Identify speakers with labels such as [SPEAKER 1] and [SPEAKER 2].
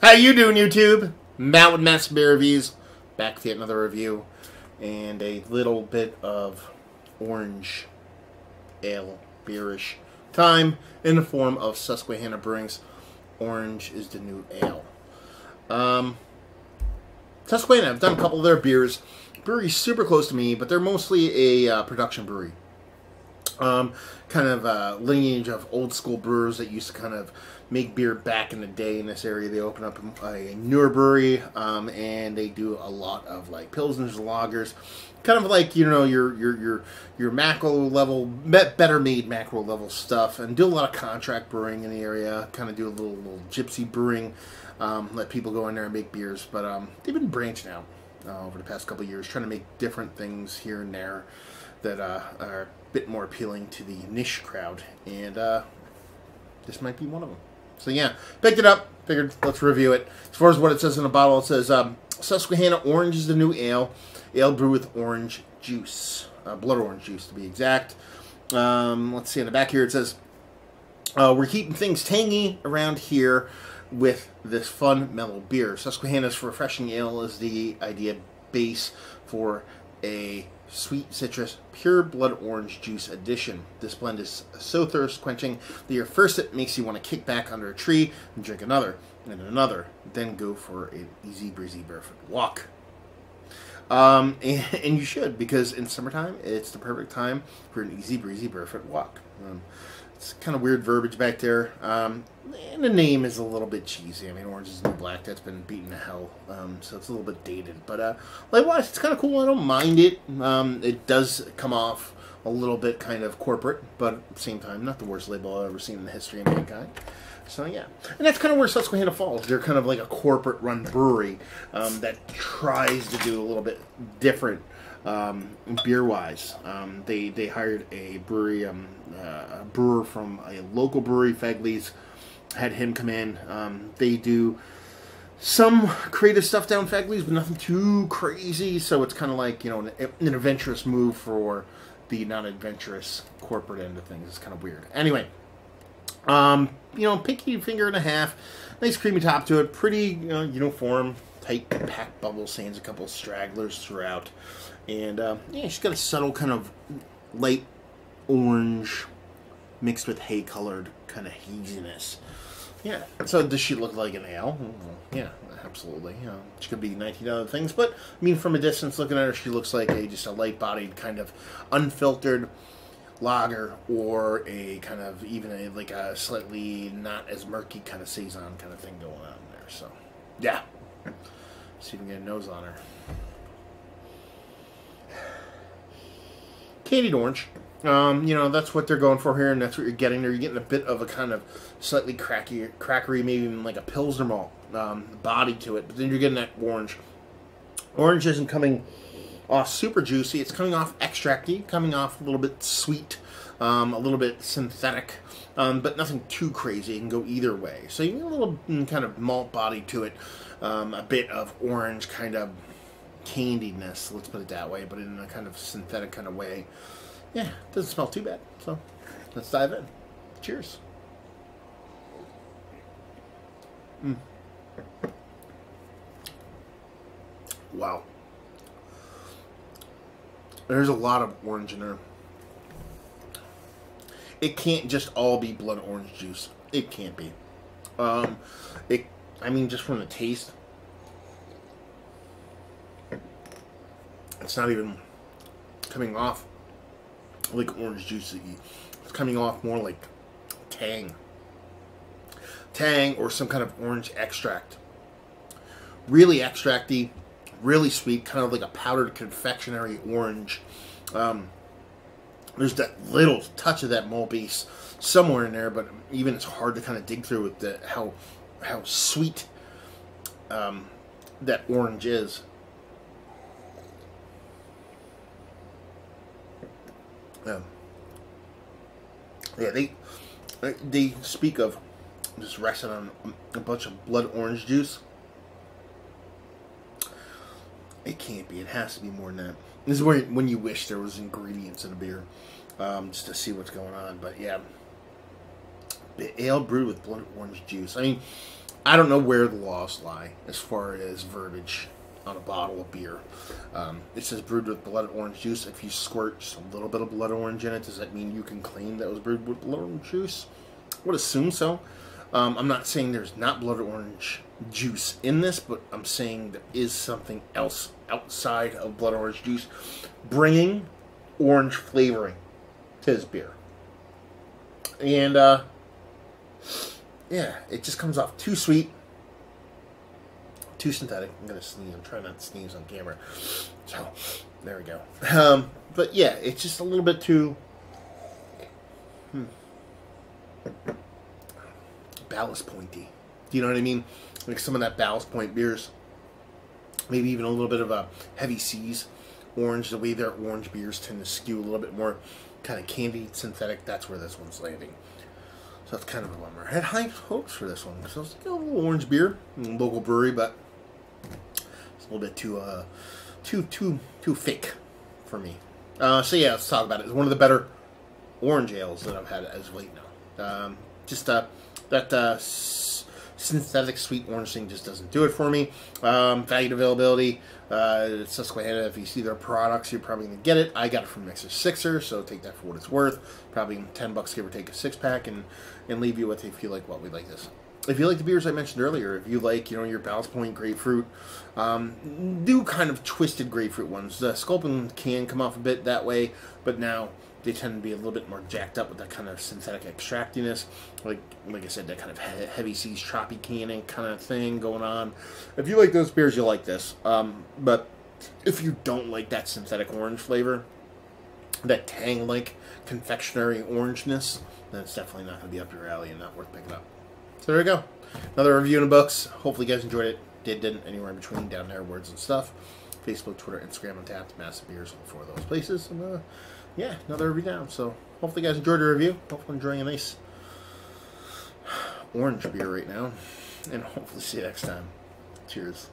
[SPEAKER 1] How you doing, YouTube? Matt with Matt's Beer Reviews. Back with yet another review. And a little bit of orange ale beerish time in the form of Susquehanna Brewing's Orange is the New Ale. Susquehanna, I've done a couple of their beers. Brewery's super close to me, but they're mostly a production brewery. Kind of a lineage of old school brewers that used to kind of make beer back in the day in this area. They open up a newer brewery, and they do a lot of like pilsners and lagers, kind of like, you know, your macro level, better made macro level stuff, and do a lot of contract brewing in the area. Kind of do a little gypsy brewing, let people go in there and make beers. But they've been branching out over the past couple of years, trying to make different things here and there that are a bit more appealing to the niche crowd, and this might be one of them. So yeah, picked it up, figured let's review it. As far as what it says in the bottle, it says Susquehanna Orange is the New Ale, ale brewed with orange juice, blood orange juice to be exact. Let's see, on the back here it says, we're keeping things tangy around here with this fun, mellow beer. Susquehanna's refreshing ale is the idea base for a sweet citrus, pure blood orange juice addition. This blend is so thirst quenching that your first sip makes you want to kick back under a tree and drink another, and another, then go for an easy breezy barefoot walk. And you should, because in summertime it's the perfect time for an easy breezy barefoot walk. It's kind of weird verbiage back there. And the name is a little bit cheesy. I mean, Orange is the New Black, that's been beaten to hell, so it's a little bit dated. But likewise, it's kind of cool. I don't mind it. It does come off a little bit kind of corporate, but at the same time, not the worst label I've ever seen in the history of mankind. So yeah, and that's kind of where Susquehanna falls. They're kind of like a corporate-run brewery that tries to do a little bit different beer-wise. They hired a brewery, a brewer from a local brewery, Fegley's, had him come in. They do some creative stuff down Fegley's, but nothing too crazy. So it's kind of like, you know, an adventurous move for the non-adventurous corporate end of things. It's kind of weird. Anyway. You know, pinky finger and a half, nice creamy top to it, pretty uniform, tight, packed bubble, sans a couple of stragglers throughout, and yeah, she's got a subtle kind of light orange mixed with hay-colored kind of haziness. Yeah, so does she look like an ale? Yeah, absolutely. You know, she could be 19 other things, but I mean, from a distance looking at her, she looks like just a light-bodied kind of unfiltered lager, or a kind of even like a slightly not as murky kind of saison kind of thing going on there. So yeah, see if we can get a nose on her. Candied orange, you know, that's what they're going for here, and that's what you're getting there. You're getting a bit of a kind of slightly crackery, maybe even like a pilsner malt body to it, but then you're getting that orange. Orange isn't coming off super juicy. It's coming off extracty, coming off a little bit sweet, a little bit synthetic, but nothing too crazy. It can go either way. So you get a little kind of malt body to it, a bit of orange kind of candiedness, let's put it that way, but in a kind of synthetic kind of way. Yeah, it doesn't smell too bad. So let's dive in. Cheers. Wow. There's a lot of orange in there. It can't just all be blood orange juice. It can't be. I mean, just from the taste, it's not even coming off like orange juice. It's coming off more like tang. Tang or some kind of orange extract. Really extracty. Really sweet, kind of like a powdered confectionery orange. There's that little touch of that malt base somewhere in there, but even it's hard to kind of dig through with how sweet that orange is. Yeah, they speak of just resting on a bunch of blood orange juice. It can't be. It has to be more than that. This is where when you wish there was ingredients in a beer, just to see what's going on. But yeah, ale brewed with blood orange juice. I mean, I don't know where the laws lie as far as verbiage on a bottle of beer. It says brewed with blood orange juice. If you squirt just a little bit of blood orange in it, does that mean you can claim that it was brewed with blood orange juice? I would assume so. I'm not saying there's not blood orange juice in this, but I'm saying there is something else outside of blood orange juice bringing orange flavoring to this beer. And, yeah, it just comes off too sweet, too synthetic. I'm going to sneeze. I'm trying not to sneeze on camera. So, there we go. But, yeah, it's just a little bit too ballast pointy. Do you know what I mean? Like some of that Ballast Point beers. Maybe even a little bit of a Heavy Seas orange. The way their orange beers tend to skew a little bit more kind of candied, synthetic. That's where this one's landing. So that's kind of a bummer. I had high hopes for this one. So it's a little orange beer, local brewery, but it's a little bit too fake for me. So yeah, let's talk about it. It's one of the better orange ales that I've had as of late now. That synthetic sweet orange thing just doesn't do it for me. Value and availability. Susquehanna, if you see their products, you're probably going to get it. I got it from Mixer Sixer, so take that for what it's worth. Probably $10 give or take a 6-pack, and leave you with if you like what we like this. If you like the beers I mentioned earlier, if you like, your Ballast Point grapefruit, do kind of twisted grapefruit ones. The Sculpin can come off a bit that way, but now they tend to be a little bit more jacked up with that kind of synthetic extractiness. Like I said, that kind of Heavy Seas choppy canning kind of thing going on. If you like those beers, you'll like this. But if you don't like that synthetic orange flavor, that Tang-like confectionery orangeness, then it's definitely not going to be up your alley and not worth picking up. So there we go. Another review in the books. Hopefully you guys enjoyed it. Didn't, anywhere in between, down there, words and stuff. Facebook, Twitter, Instagram, Untapped, Massive Beers, all 4 of those places. And, yeah, another review down. So hopefully you guys enjoyed the review. Hopefully enjoying a nice orange beer right now. And hopefully see you next time. Cheers.